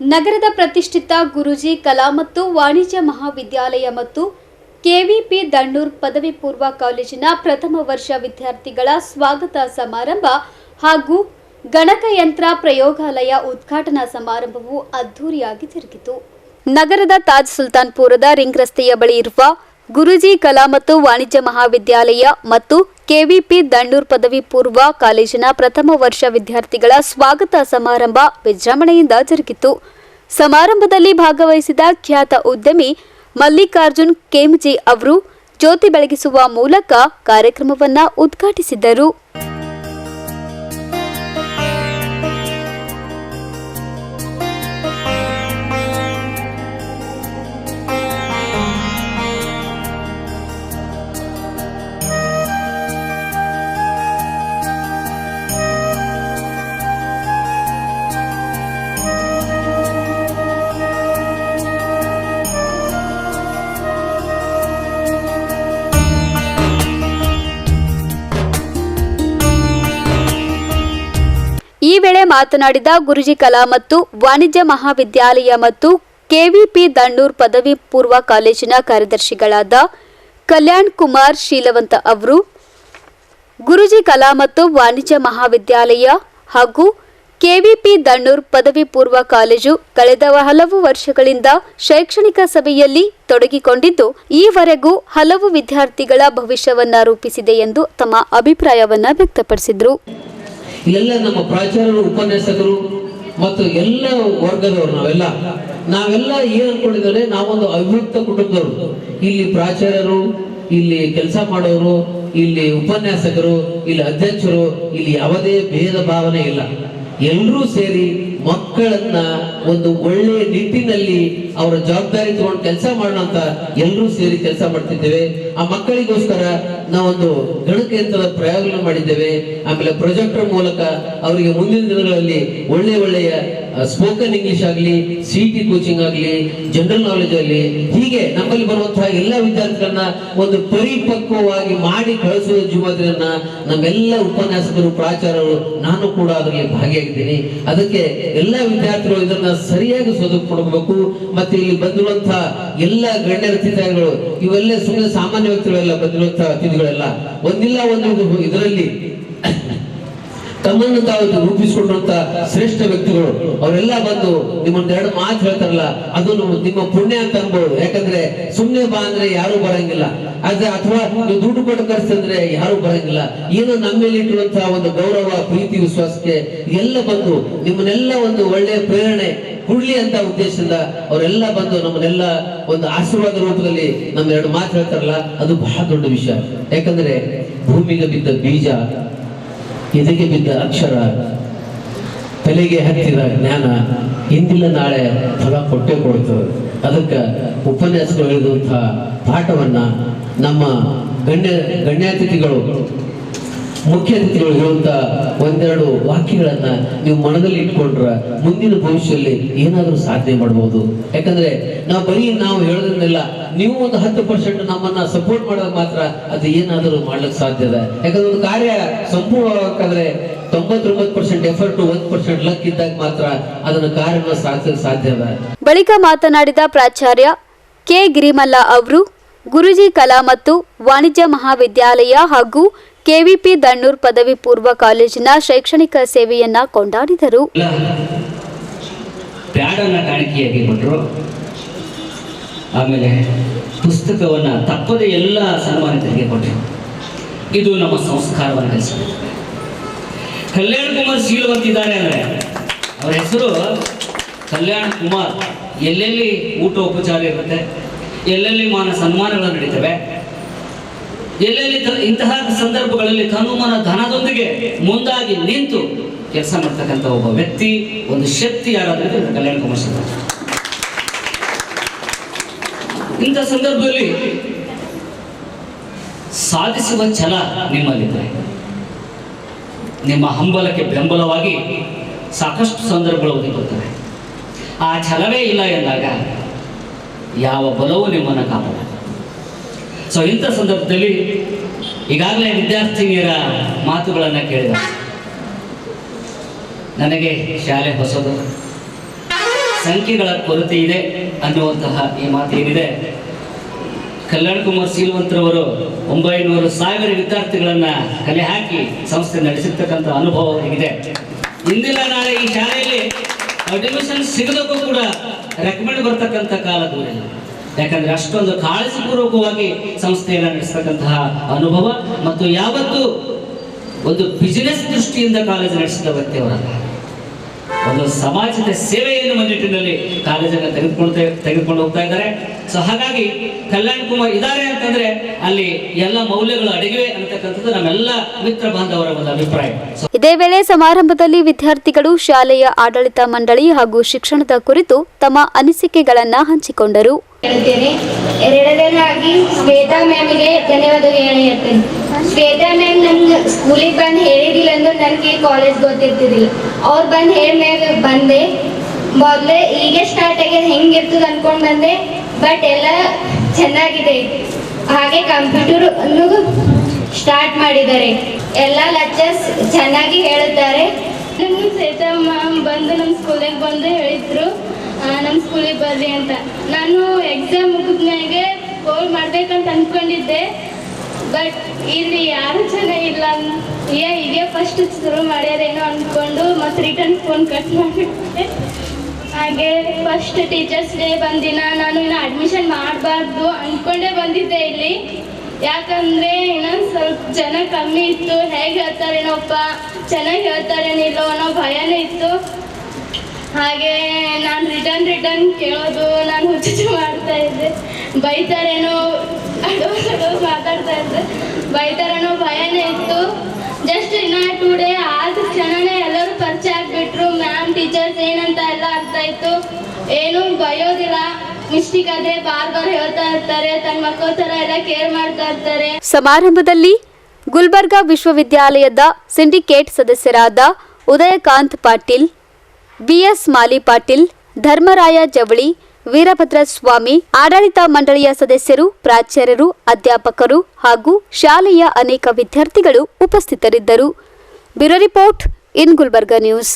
ನಗರದ ಪ್ರತಿಷ್ಠಿತ ಗುರೂಜಿ ಕಲಾ ಮತ್ತು ವಾಣಿಜ್ಯ ಮಹಾವಿದ್ಯಾಲಯ ಮತ್ತು ಕೆವಿಪಿ ದಣ್ಣೂರ್ ಪದವಿ ಪೂರ್ವ ಕಾಲೇಜಿನ ಪ್ರಥಮ ವರ್ಷ ವಿದ್ಯಾರ್ಥಿಗಳ ಸ್ವಾಗತ ಸಮಾರಂಭ ಹಾಗೂ ಗಣಕಯಂತ್ರ ಪ್ರಯೋಗಾಲಯ ಉದ್ಘಾಟನಾ ಸಮಾರಂಭವು ಅದ್ದೂರಿಯಾಗಿ ಜರುಗಿತು. ನಗರದ ತಾಜ್ ಸುಲ್ತಾನ್ಪುರದ ರಿಂಗ್ ರಸ್ತೆಯ ಬಳಿ ಇರುವ ಗುರೂಜಿ ಕಲಾ ಮತ್ತು ವಾಣಿಜ್ಯ ಮಹಾವಿದ್ಯಾಲಯ ಮತ್ತು ಕೆವಿಪಿ ದಣ್ಣೂರ್ ಪದವಿ ಪೂರ್ವ ಕಾಲೇಜಿನ ಪ್ರಥಮ ವರ್ಷ ವಿದ್ಯಾರ್ಥಿಗಳ ಸ್ವಾಗತ ಸಮಾರಂಭ ವಿಜೃಂಭಣೆಯಿಂದ ಜರುಗಿತು. ಸಮಾರಂಭದಲ್ಲಿ ಭಾಗವಹಿಸಿದ ಖ್ಯಾತ ಉದ್ಯಮಿ ಮಲ್ಲಿಕಾರ್ಜುನ್ ಕೆಂಜಿ ಅವರು ಜ್ಯೋತಿ ಬೆಳಗಿಸುವ ಮೂಲಕ ಕಾರ್ಯಕ್ರಮವನ್ನು ಉದ್ಘಾಟಿಸಿದರು. ಈ ವೇಳೆ ಮಾತನಾಡಿದ ಗುರೂಜಿ ಕಲಾ ಮತ್ತು ವಾಣಿಜ್ಯ ಮಹಾವಿದ್ಯಾಲಯ ಮತ್ತು ಕೆವಿಪಿ ದಣ್ಣೂರ್ ಪದವಿ ಪೂರ್ವ ಕಾಲೇಜಿನ ಕಾರ್ಯದರ್ಶಿಗಳಾದ ಕಲ್ಯಾಣ್ ಕುಮಾರ್ ಶೀಲವಂತ ಅವರು, ಗುರೂಜಿ ಕಲಾ ಮತ್ತು ವಾಣಿಜ್ಯ ಮಹಾವಿದ್ಯಾಲಯ ಹಾಗೂ ಕೆವಿಪಿ ದಣ್ಣೂರ್ ಪದವಿ ಪೂರ್ವ ಕಾಲೇಜು ಕಳೆದ ಹಲವು ವರ್ಷಗಳಿಂದ ಶೈಕ್ಷಣಿಕ ಸಭೆಯಲ್ಲಿ ತೊಡಗಿಕೊಂಡಿದ್ದು ಈವರೆಗೂ ಹಲವು ವಿದ್ಯಾರ್ಥಿಗಳ ಭವಿಷ್ಯವನ್ನ ರೂಪಿಸಿದೆ ಎಂದು ತಮ್ಮ ಅಭಿಪ್ರಾಯವನ್ನ ವ್ಯಕ್ತಪಡಿಸಿದರು. ಇಲ್ಲೆಲ್ಲ ನಮ್ಮ ಪ್ರಾಚಾರ್ಯರು, ಉಪನ್ಯಾಸಕರು ಮತ್ತು ಎಲ್ಲ ವರ್ಗದವರು ನಾವೆಲ್ಲ ಏನ್ ಅನ್ಕೊಂಡಿದ್ದಾರೆ, ನಾವೊಂದು ಅವಿಭಕ್ತ ಕುಟುಂಬದವರು. ಇಲ್ಲಿ ಪ್ರಾಚಾರ್ಯರು, ಇಲ್ಲಿ ಕೆಲಸ ಮಾಡೋರು, ಇಲ್ಲಿ ಉಪನ್ಯಾಸಕರು, ಇಲ್ಲಿ ಅಧ್ಯಕ್ಷರು, ಇಲ್ಲಿ ಯಾವುದೇ ಭೇದ ಭಾವನೆ ಇಲ್ಲ. ಎಲ್ಲರೂ ಸೇರಿ ಮಕ್ಕಳನ್ನ ಒಂದು ಒಳ್ಳೆ ನಿಟ್ಟಿನಲ್ಲಿ ಅವರ ಜವಾಬ್ದಾರಿ ತಗೊಂಡು ಕೆಲಸ ಮಾಡೋಣ ಅಂತ ಎಲ್ಲರೂ ಸೇರಿ ಕೆಲಸ ಮಾಡ್ತಿದ್ದೇವೆ. ಆ ಮಕ್ಕಳಿಗೋಸ್ಕರ ನಾವೊಂದು ಗಣಕಯಂತ್ರದ ಪ್ರಯೋಗಗಳನ್ನು ಮಾಡಿದ್ದೇವೆ. ಆಮೇಲೆ ಪ್ರೊಜೆಕ್ಟರ್ ಮೂಲಕ ಅವರಿಗೆ ಮುಂದಿನ ದಿನಗಳಲ್ಲಿ ಒಳ್ಳೆಯ ಸ್ಪೋಕನ್ ಇಂಗ್ಲಿಷ್ ಆಗಲಿ, ಸಿಟಿ ಕೋಚಿಂಗ್ ಆಗಲಿ, ಜನರಲ್ ನಾಲೆಜ್ ಆಗಲಿ, ಹೀಗೆ ನಮ್ಮಲ್ಲಿ ಬರುವಂತಹ ಎಲ್ಲ ವಿದ್ಯಾರ್ಥಿಗಳನ್ನ ಒಂದು ಪರಿಪಕ್ವವಾಗಿ ಮಾಡಿ ಕಳಿಸುವ ಜವಾಬ್ದಾರಿಯನ್ನ ನಮ್ಮೆಲ್ಲ ಉಪನ್ಯಾಸಕರು, ಪ್ರಾಚಾರ್ಯರು, ನಾನು ಕೂಡ ಅದರಲ್ಲಿ ಭಾಗಿಯಾಗಿದ್ದೀನಿ. ಅದಕ್ಕೆ ಎಲ್ಲ ವಿದ್ಯಾರ್ಥಿಗಳು ಇದನ್ನ ಸರಿಯಾಗಿ ಸದುಪಡಿಸಬೇಕು. ಮತ್ತೆ ಇಲ್ಲಿ ಬಂದಿರುವಂತಹ ಎಲ್ಲ ಗಣ್ಯರ ಅತಿಥಿಗಳು, ಇವೆಲ್ಲ ಸುಮ್ಮನೆ ಸಾಮಾನ್ಯ ವ್ಯಕ್ತಿಗಳೆಲ್ಲ ಬಂದಿರುವಂತಹ ಅತಿಥಿಗಳೆಲ್ಲ ಒಂದಿಲ್ಲ ಒಂದು ಇದರಲ್ಲಿ ತಮ್ಮನ್ನು ತಾವು ರೂಪಿಸಿಕೊಂಡಂತ ಶ್ರೇಷ್ಠ ವ್ಯಕ್ತಿಗಳು. ಅವರೆಲ್ಲ ಬಂದು ನಿಮ್ಮೊಂದು ಎರಡು ಮಾತು ಹೇಳ್ತಾರಲ್ಲ, ಅದು ನಿಮ್ಮ ಪುಣ್ಯ ಅಂತ ಅನ್ಬೋದು. ಯಾಕಂದ್ರೆ ಸುಮ್ನೆ ಬಾ ಅಂದ್ರೆ ಯಾರು ಬರಂಗಿಲ್ಲ, ಆದ್ರೆ ಅಥವಾ ನೀವು ದುಡ್ಡು ಕೊಟ್ಟು ಕರ್ಸ್ತಂದ್ರೆ ಯಾರು ಬರಂಗಿಲ್ಲ. ಏನು ನಮ್ಮ ಮೇಲೆ ಇಟ್ಟಿರುವಂತಹ ಒಂದು ಗೌರವ, ಪ್ರೀತಿ, ವಿಶ್ವಾಸಕ್ಕೆ ಎಲ್ಲ ಬಂದು ನಿಮ್ಮನ್ನೆಲ್ಲ ಒಂದು ಒಳ್ಳೆಯ ಪ್ರೇರಣೆ ಕೊಡ್ಲಿ ಅಂತ ಉದ್ದೇಶದಿಂದ ಅವರೆಲ್ಲ ಬಂದು ನಮ್ಮನ್ನೆಲ್ಲ ಒಂದು ಆಶೀರ್ವಾದ ರೂಪದಲ್ಲಿ ನಮ್ಮ ಎರಡು ಮಾತು ಹೇಳ್ತಾರಲ್ಲ, ಅದು ಬಹಳ ದೊಡ್ಡ ವಿಷಯ. ಯಾಕಂದ್ರೆ ಭೂಮಿಗೆ ಬಿದ್ದ ಬೀಜ, ಎದೆಗೆ ಬಿದ್ದ ಅಕ್ಷರ, ತಲೆಗೆ ಹತ್ತಿದ ಜ್ಞಾನ ಇಂದಿಲ್ಲ ನಾಳೆ ಫಲ ಕೊಟ್ಟೆ ಕೊಡ್ತದೆ. ಅದಕ್ಕೆ ಉಪನ್ಯಾಸಗಳು ಹೇಳಿದಂತಹ ಪಾಠವನ್ನ ನಮ್ಮ ಗಣ್ಯಾತಿಥಿಗಳು, ಮುಖ್ಯ ಅತಿಥಿಗಳು ಹೇಳುವಂತ ಒಂದೆರಡು ವಾಕ್ಯಗಳನ್ನ ನೀವು ಮನದಲ್ಲಿ ಇಟ್ಕೊಂಡ್ರ ಮುಂದಿನ ಭವಿಷ್ಯದಲ್ಲಿ ಏನಾದರೂ ಸಾಧನೆ ಮಾಡಬಹುದು. ಯಾಕಂದ್ರೆ ನಾವು ಹೇಳೋದ್ರನ್ನೆಲ್ಲ ನೀವು ಒಂದು 10% ನಮ್ಮನ್ನ ಸಪೋರ್ಟ್ ಮಾಡಿದಾಗ ಮಾತ್ರ ಅದು ಏನಾದರೂ ಮಾಡ್ಲಿಕ್ಕೆ ಸಾಧ್ಯ ಇದೆ. ಯಾಕಂದ್ರೆ ಒಂದು ಕಾರ್ಯ ಸಂಪೂರ್ಣವಾಗಬೇಕಾದ್ರೆ 99% ಎಫರ್ಟ್, 1% ಲಕ್ ಇದ್ದಾಗ ಮಾತ್ರ ಅದನ್ನ ಕಾರ್ಯವನ್ನು ಸಾಧಿಸಕ್ಕೆ ಸಾಧ್ಯ ಇದೆ. ಬಳಿಕ ಮಾತನಾಡಿದ ಪ್ರಾಚಾರ್ಯ ಕೆ ಗಿರಿಮಲ್ಲ ಅವರು ಗುರೂಜಿ ಕಲಾ ಮತ್ತು ವಾಣಿಜ್ಯ ಮಹಾವಿದ್ಯಾಲಯ ಹಾಗೂ ಕೆವಿಪಿ ದಣ್ಣೂರ್ ಪದವಿ ಪೂರ್ವ ಕಾಲೇಜಿನ ಶೈಕ್ಷಣಿಕ ಸೇವೆಯನ್ನ ಕೊಂಡಾಡಿದರು. ಪ್ಯಾಡನ್ನ ಕಾಣಿಕೆಯಾಗಿ ಕೊಟ್ಟರು. ಆಮೇಲೆ ಪುಸ್ತಕವನ್ನ ತಪ್ಪದೆ ಎಲ್ಲ ಸನ್ಮಾನಿತರಿಗೆ ಕೊಟ್ಟರು. ಇದು ನಮ್ಮ ಸಂಸ್ಕಾರವನ್ನು ಕಲಿಸಬೇಕು. ಕಲ್ಯಾಣ್ ಕುಮಾರ್ ಶೀಲವಂತ ಇದ್ದಾರೆ ಅಂದ್ರೆ ಅವರ ಹೆಸರು ಕಲ್ಯಾಣ್ ಕುಮಾರ್. ಎಲ್ಲೆಲ್ಲಿ ಊಟ ಉಪಚಾರ ಇರುತ್ತೆ, ಎಲ್ಲೆಲ್ಲಿ ಮಾನ ಸನ್ಮಾನಗಳು ನಡೀತವೆ, ಎಲ್ಲೆಲ್ಲಿ ಇಂತಹ ಸಂದರ್ಭಗಳಲ್ಲಿ ತನುಮನ ಧನದೊಂದಿಗೆ ಮುಂದಾಗಿ ನಿಂತು ಕೆಲಸ ಮಾಡ್ತಕ್ಕಂಥ ಒಬ್ಬ ವ್ಯಕ್ತಿ, ಒಂದು ಶಕ್ತಿ ಯಾರಾದ್ರೆ ಕಲ್ಯಾಣ ಕುಮಾರ್ ಶೀಲ. ಇಂಥ ಸಂದರ್ಭದಲ್ಲಿ ಸಾಧಿಸುವ ಛಲ ನಿಮ್ಮಲ್ಲಿದೆ. ನಿಮ್ಮ ಹಂಬಲಕ್ಕೆ ಬೆಂಬಲವಾಗಿ ಸಾಕಷ್ಟು ಸಂದರ್ಭಗಳು ಒದಗಿರುತ್ತವೆ. ಆ ಛಲವೇ ಇಲ್ಲ ಎಂದಾಗ ಯಾವ ಬಲವೂ ನಿಮ್ಮನ್ನು ಕಾಪಾಡ. ಸೊ ಇಂಥ ಸಂದರ್ಭದಲ್ಲಿ ಈಗಾಗಲೇ ವಿದ್ಯಾರ್ಥಿನಿಯರ ಮಾತುಗಳನ್ನು ಕೇಳಿದ ನನಗೆ ಶಾಲೆ ಹೊಸದು, ಸಂಖ್ಯೆಗಳ ಕೊರತೆ ಇದೆ ಅನ್ನುವಂತಹ ಈ ಮಾತು ಏನಿದೆ, ಕಲ್ಯಾಣ ಕುಮಾರ್ ಶೀಲವಂತರವರು 900,000 ವಿದ್ಯಾರ್ಥಿಗಳನ್ನ ಕಲೆ ಹಾಕಿ ಸಂಸ್ಥೆ ನಡೆಸಿರ್ತಕ್ಕಂಥ ಅನುಭವ ಅವರಿಗಿದೆ. ಇಂದಿನ ನಾಳೆ ಈ ಶಾಲೆಯಲ್ಲಿ ಅಡ್ಮಿಷನ್ ಸಿಗದಕ್ಕೂ ಕೂಡ ರೆಕಮೆಂಡ್ ಬರ್ತಕ್ಕಂಥ ಕಾಲ ದೂರ ಇಲ್ಲ. ಯಾಕಂದ್ರೆ ಅಷ್ಟೊಂದು ಕಾಳಜಿಪೂರ್ವಕವಾಗಿ ಸಂಸ್ಥೆಯನ್ನು ನಡೆಸತಕ್ಕಂತಹ ಅನುಭವ ಮತ್ತು ಯಾವತ್ತೂ ಒಂದು ಬಿಸಿನೆಸ್ ದೃಷ್ಟಿಯಿಂದ ಕಾಲೇಜು ನಡೆಸಿದ ವ್ಯಕ್ತಿಯವರಲ್ಲ, ಒಂದು ಸಮಾಜದ ಸೇವೆಯನ್ನು ಮುನ್ನಿಟ್ಟಿನಲ್ಲಿ ಕಾಲೇಜನ್ನು ತೆಗೆದುಕೊಂಡು ಹೋಗ್ತಾ ಇದ್ದಾರೆ. ಸೊ ಹಾಗಾಗಿ ಕಲ್ಯಾಣ ಕುಮಾರ್ ಇದ್ದಾರೆ ಅಂತಂದ್ರೆ ಅಲ್ಲಿ ಎಲ್ಲ ಮೌಲ್ಯಗಳು ಅಡಗಿವೆ ಅಂತಕ್ಕಂಥದ್ದು ನಮ್ಮೆಲ್ಲ ಮಿತ್ರ ಬಾಂಧವರ ಒಂದು ಅಭಿಪ್ರಾಯ. ಇದೇ ವೇಳೆ ಸಮಾರಂಭದಲ್ಲಿ ವಿದ್ಯಾರ್ಥಿಗಳು ಶಾಲೆಯ ಆಡಳಿತ ಮಂಡಳಿ ಹಾಗೂ ಶಿಕ್ಷಣದ ಕುರಿತು ತಮ್ಮ ಅನಿಸಿಕೆಗಳನ್ನು ಹಂಚಿಕೊಂಡರು. ಎರಡನೇದಾಗಿ ಶ್ವೇತಾ ಮ್ಯಾಮಿಗೆ ಧನ್ಯವಾದಗಳು ಹೇಳ್ತೇನೆ. ಶ್ವೇತಾ ಮ್ಯಾಮ್ ನಮ್ಗೆ ಸ್ಕೂಲಿಗೆ ಬಂದು ಹೇಳಿದಿಲ್ಲ ಅಂದ್ರೆ ನನಗೆ ಕಾಲೇಜ್ ಗೊತ್ತಿರ್ತಿದ್ದಿಲ್ಲ. ಅವ್ರು ಬಂದು ಹೇಳಿದ್ಮ್ಯಾಗ ಬಂದೆ. ಮೊದಲೇ ಈಗ ಸ್ಟಾರ್ಟ್ ಆಗ್ಯದ ಹೆಂಗಿರ್ತದೆ ಅನ್ಕೊಂಡು ಬಂದೆ, ಬಟ್ ಎಲ್ಲ ಚೆನ್ನಾಗಿದೆ. ಹಾಗೆ ಕಂಪ್ಯೂಟರ್ ಸ್ಟಾರ್ಟ್ ಮಾಡಿದ್ದಾರೆ. ಎಲ್ಲ ಲೆಕ್ಚರ್ಸ್ ಚೆನ್ನಾಗಿ ಹೇಳುತ್ತಾರೆ. ನಮ್ಮ ಶ್ವೇತಾ ಮ್ಯಾಮ್ ಬಂದು ನಮ್ಮ ಸ್ಕೂಲಿಗೆ ಬಂದು ಹೇಳಿದ್ರು ನಮ್ಮ ಸ್ಕೂಲಿಗೆ ಬರ್ರಿ ಅಂತ. ನಾನು ಎಕ್ಸಾಮ್ ಮುಗಿದ್ಮೇಲೆ ಗೋಲ್ ಮಾಡ್ಬೇಕಂತ ಅಂದ್ಕೊಂಡಿದ್ದೆ, ಬಟ್ ಇಲ್ಲಿ ಯಾರು ಚೆನ್ನಾಗಿಲ್ಲ. ಹೀಗೆ ಫಸ್ಟ್ ಶುರು ಮಾಡ್ಯಾರೇನೋ ಅಂದ್ಕೊಂಡು ಮತ್ತು ರಿಟರ್ನ್ ಫೋನ್ ಕಟ್ ಮಾಡಿಬಿಟ್ಟೆ. ಹಾಗೆ ಫಸ್ಟ್ ಟೀಚರ್ಸ್ ಡೇ ಬಂದಿನ ನಾನು ಇನ್ನು ಅಡ್ಮಿಷನ್ ಮಾಡಬಾರ್ದು ಅಂದ್ಕೊಂಡೇ ಬಂದಿದ್ದೆ ಇಲ್ಲಿ. ಯಾಕಂದರೆ ಇನ್ನೊಂದು ಸ್ವಲ್ಪ ಜನ ಕಮ್ಮಿ ಇತ್ತು, ಹೇಗೆ ಹೇಳ್ತಾರೇನೋಪ್ಪ, ಚೆನ್ನಾಗಿ ಹೇಳ್ತಾರೇನಿಲ್ಲೋ ಅನ್ನೋ ಭಯನೂ ಇತ್ತು. ಹಾಗೆ ನಾನು ರಿಟರ್ನ್ ಕೇಳೋದು, ನಾನು ಹುಚ್ಚು ಮಾಡ್ತಾ ಇದ್ದೆ. ಬೈತಾರೇನೋ ಅಡೋ ಮಾತಾಡ್ತಾ ಇದ್ದೆ, ಬೈತಾರೇನೋ ಭಯನೇ ಇತ್ತು. ಜಸ್ಟ್ ಇನ್ನು 2 ಡೇ ಆದ ಕ್ಷಣನೇ ಎಲ್ಲರೂ ಪರಿಚಯ ಆಗಿಬಿಟ್ರು. ಮ್ಯಾಮ್ ಟೀಚರ್ಸ್ ಏನಂತ ಎಲ್ಲ ಆಗ್ತಾ ಇತ್ತು. ಏನೂ ಬಯೋದಿಲ್ಲ, ಮಿಸ್ಟೇಕ್ ಆದರೆ ಬಾರ್ ಹೇಳ್ತಾ ಇರ್ತಾರೆ, ತನ್ನ ಮಕ್ಕಳ ಥರ ಎಲ್ಲ ಕೇರ್ ಮಾಡ್ತಾ ಇರ್ತಾರೆ. ಸಮಾರಂಭದಲ್ಲಿ ಗುಲ್ಬರ್ಗಾ ವಿಶ್ವವಿದ್ಯಾಲಯದ ಸಿಂಡಿಕೇಟ್ ಸದಸ್ಯರಾದ ಉದಯಕಾಂತ್ ಪಾಟೀಲ್, ಬಿಎಸ್ ಮಾಲಿ ಪಾಟೀಲ್, ಧರ್ಮರಾಯ ಜವಳಿ, ವೀರಭದ್ರ ಸ್ವಾಮಿ, ಆಡಳಿತ ಮಂಡಳಿಯ ಸದಸ್ಯರು, ಪ್ರಾಚಾರ್ಯರು, ಅಧ್ಯಾಪಕರು ಹಾಗೂ ಶಾಲೆಯ ಅನೇಕ ವಿದ್ಯಾರ್ಥಿಗಳು ಉಪಸ್ಥಿತರಿದ್ದರು. Bureau report in Gulbarga news.